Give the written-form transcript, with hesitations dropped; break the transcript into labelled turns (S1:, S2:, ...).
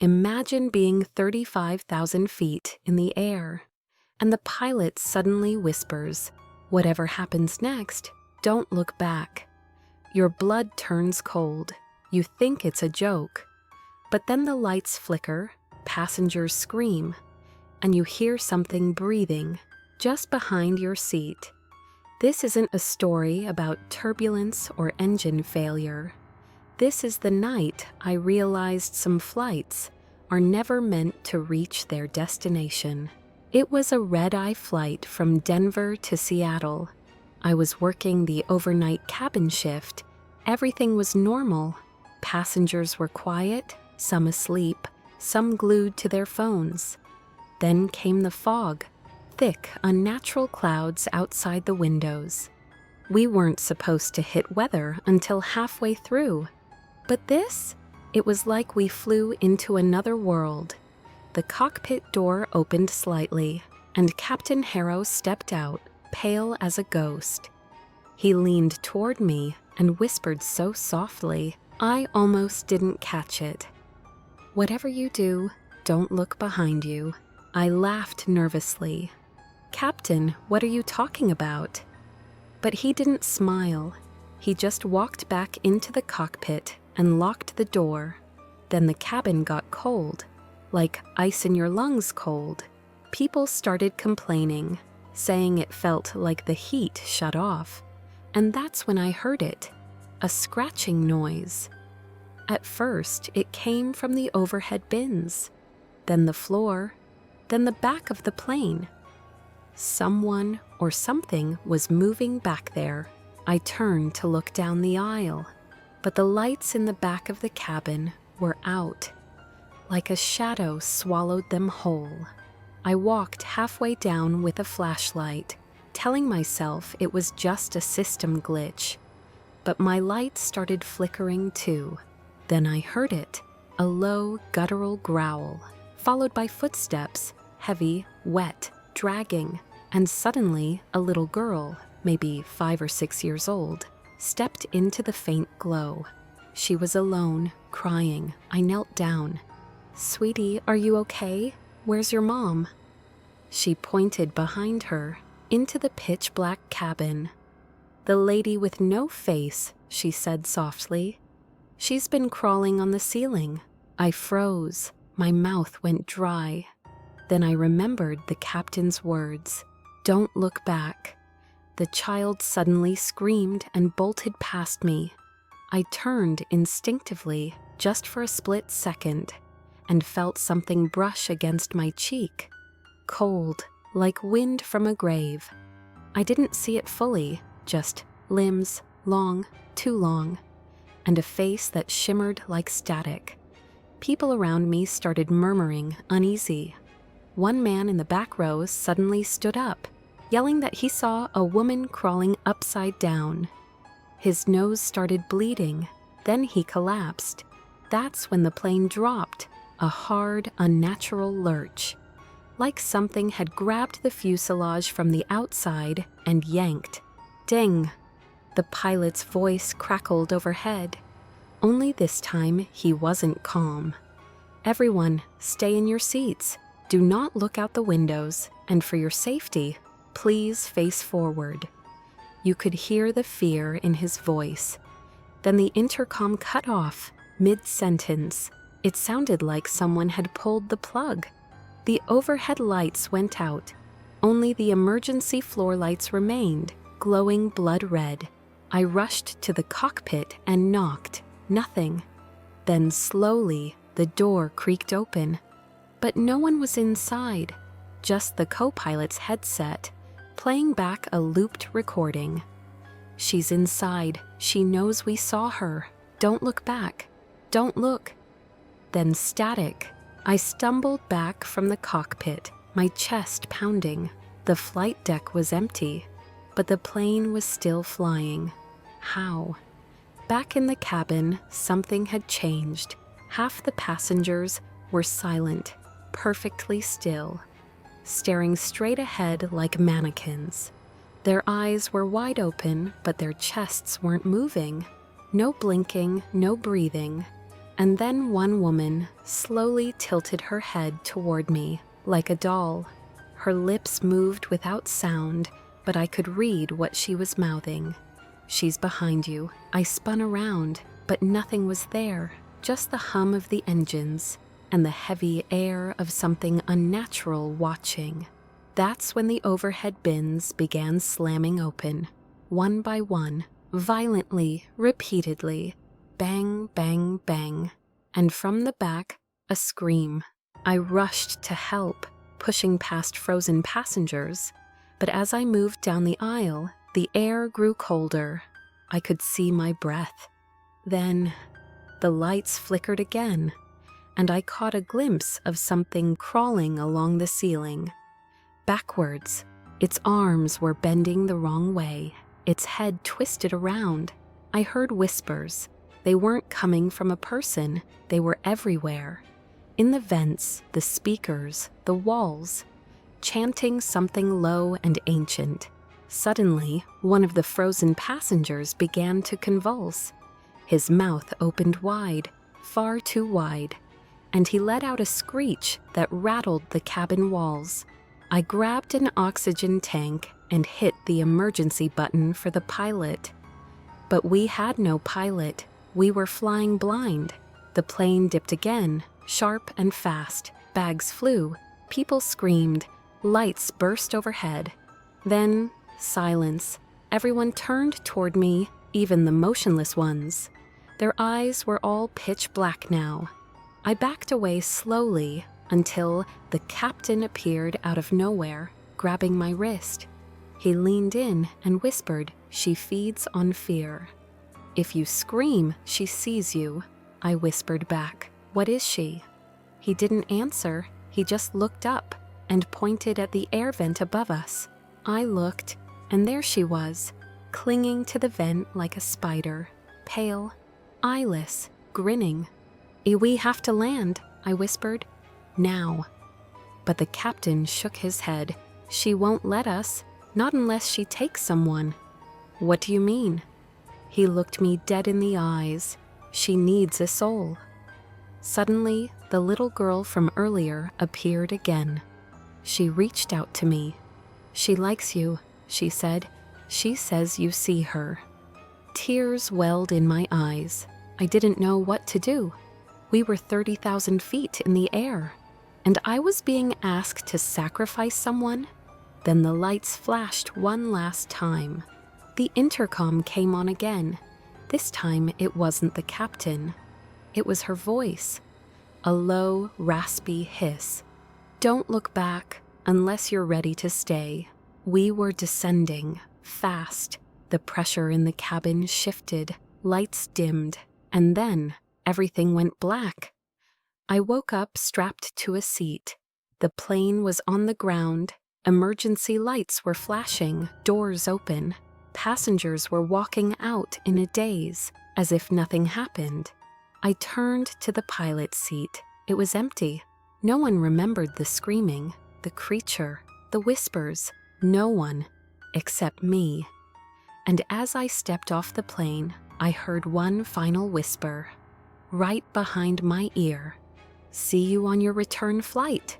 S1: Imagine being 35,000 feet in the air, and the pilot suddenly whispers, "Whatever happens next, don't look back." Your blood turns cold. You think it's a joke. But then the lights flicker, passengers scream, and you hear something breathing just behind your seat. This isn't a story about turbulence or engine failure. This is the night I realized some flights are never meant to reach their destination. It was a red-eye flight from Denver to Seattle. I was working the overnight cabin shift. Everything was normal. Passengers were quiet, some asleep, some glued to their phones. Then came the fog, thick, unnatural clouds outside the windows. We weren't supposed to hit weather until halfway through. But this? It was like we flew into another world. The cockpit door opened slightly, and Captain Harrow stepped out, pale as a ghost. He leaned toward me and whispered so softly, I almost didn't catch it. "Whatever you do, don't look behind you." I laughed nervously. "Captain, what are you talking about?" But he didn't smile. He just walked back into the cockpit and locked the door. Then the cabin got cold, like ice in your lungs cold. People started complaining, saying it felt like the heat shut off. And that's when I heard it, a scratching noise. At first, it came from the overhead bins, then the floor, then the back of the plane. Someone or something was moving back there. I turned to look down the aisle, but the lights in the back of the cabin were out, like a shadow swallowed them whole. I walked halfway down with a flashlight, telling myself it was just a system glitch. But my light started flickering too. Then I heard it, a low, guttural growl, followed by footsteps, heavy, wet, dragging, and suddenly a little girl, maybe 5 or 6 years old, stepped into the faint glow. She was alone, crying. I knelt down. "Sweetie, are you okay? Where's your mom?" She pointed behind her, into the pitch-black cabin. "The lady with no face," she said softly. "She's been crawling on the ceiling." I froze. My mouth went dry. Then I remembered the captain's words, "Don't look back." The child suddenly screamed and bolted past me. I turned instinctively, just for a split second, and felt something brush against my cheek. Cold, like wind from a grave. I didn't see it fully, just limbs, long, too long, and a face that shimmered like static. People around me started murmuring, uneasy. One man in the back row suddenly stood up, yelling that he saw a woman crawling upside down. His nose started bleeding, then he collapsed. That's when the plane dropped, a hard, unnatural lurch. Like something had grabbed the fuselage from the outside and yanked. Ding! The pilot's voice crackled overhead. Only this time he wasn't calm. "Everyone, stay in your seats. Do not look out the windows, and for your safety, please face forward." You could hear the fear in his voice. Then the intercom cut off, mid-sentence. It sounded like someone had pulled the plug. The overhead lights went out. Only the emergency floor lights remained, glowing blood red. I rushed to the cockpit and knocked. Nothing. Then slowly, the door creaked open. But no one was inside, just the co-pilot's headset, playing back a looped recording. "She's inside. She knows we saw her. Don't look back. Don't look." Then static. I stumbled back from the cockpit, my chest pounding. The flight deck was empty, but the plane was still flying. How? Back in the cabin, something had changed. Half the passengers were silent, perfectly still, staring straight ahead like mannequins. Their eyes were wide open, but their chests weren't moving. No blinking, no breathing. And then one woman slowly tilted her head toward me like a doll. Her lips moved without sound, but I could read what she was mouthing. "She's behind you." I spun around, but nothing was there, just the hum of the engines and the heavy air of something unnatural watching. That's when the overhead bins began slamming open, one by one, violently, repeatedly. Bang, bang, bang. And from the back, a scream. I rushed to help, pushing past frozen passengers. But as I moved down the aisle, the air grew colder. I could see my breath. Then the lights flickered again, and I caught a glimpse of something crawling along the ceiling. Backwards, its arms were bending the wrong way, its head twisted around. I heard whispers. They weren't coming from a person, they were everywhere. In the vents, the speakers, the walls, chanting something low and ancient. Suddenly, one of the frozen passengers began to convulse. His mouth opened wide, far too wide, and he let out a screech that rattled the cabin walls. I grabbed an oxygen tank and hit the emergency button for the pilot. But we had no pilot. We were flying blind. The plane dipped again, sharp and fast. Bags flew. People screamed. Lights burst overhead. Then, silence. Everyone turned toward me, even the motionless ones. Their eyes were all pitch black now. I backed away slowly until the captain appeared out of nowhere, grabbing my wrist. He leaned in and whispered, "She feeds on fear. If you scream, she sees you." I whispered back, "What is she?" He didn't answer. He just looked up and pointed at the air vent above us. I looked, and there she was, clinging to the vent like a spider, pale, eyeless, grinning. "We have to land," I whispered. "Now." But the captain shook his head. "She won't let us, not unless she takes someone." "What do you mean?" He looked me dead in the eyes. "She needs a soul." Suddenly, the little girl from earlier appeared again. She reached out to me. "She likes you," she said. "She says you see her." Tears welled in my eyes. I didn't know what to do. We were 30,000 feet in the air, and I was being asked to sacrifice someone. Then the lights flashed one last time. The intercom came on again. This time it wasn't the captain. It was her voice. A low, raspy hiss. "Don't look back unless you're ready to stay." We were descending, fast. The pressure in the cabin shifted, lights dimmed, and then everything went black. I woke up strapped to a seat. The plane was on the ground. Emergency lights were flashing, doors open. Passengers were walking out in a daze, as if nothing happened. I turned to the pilot's seat. It was empty. No one remembered the screaming, the creature, the whispers. No one, except me. And as I stepped off the plane, I heard one final whisper, right behind my ear. "See you on your return flight."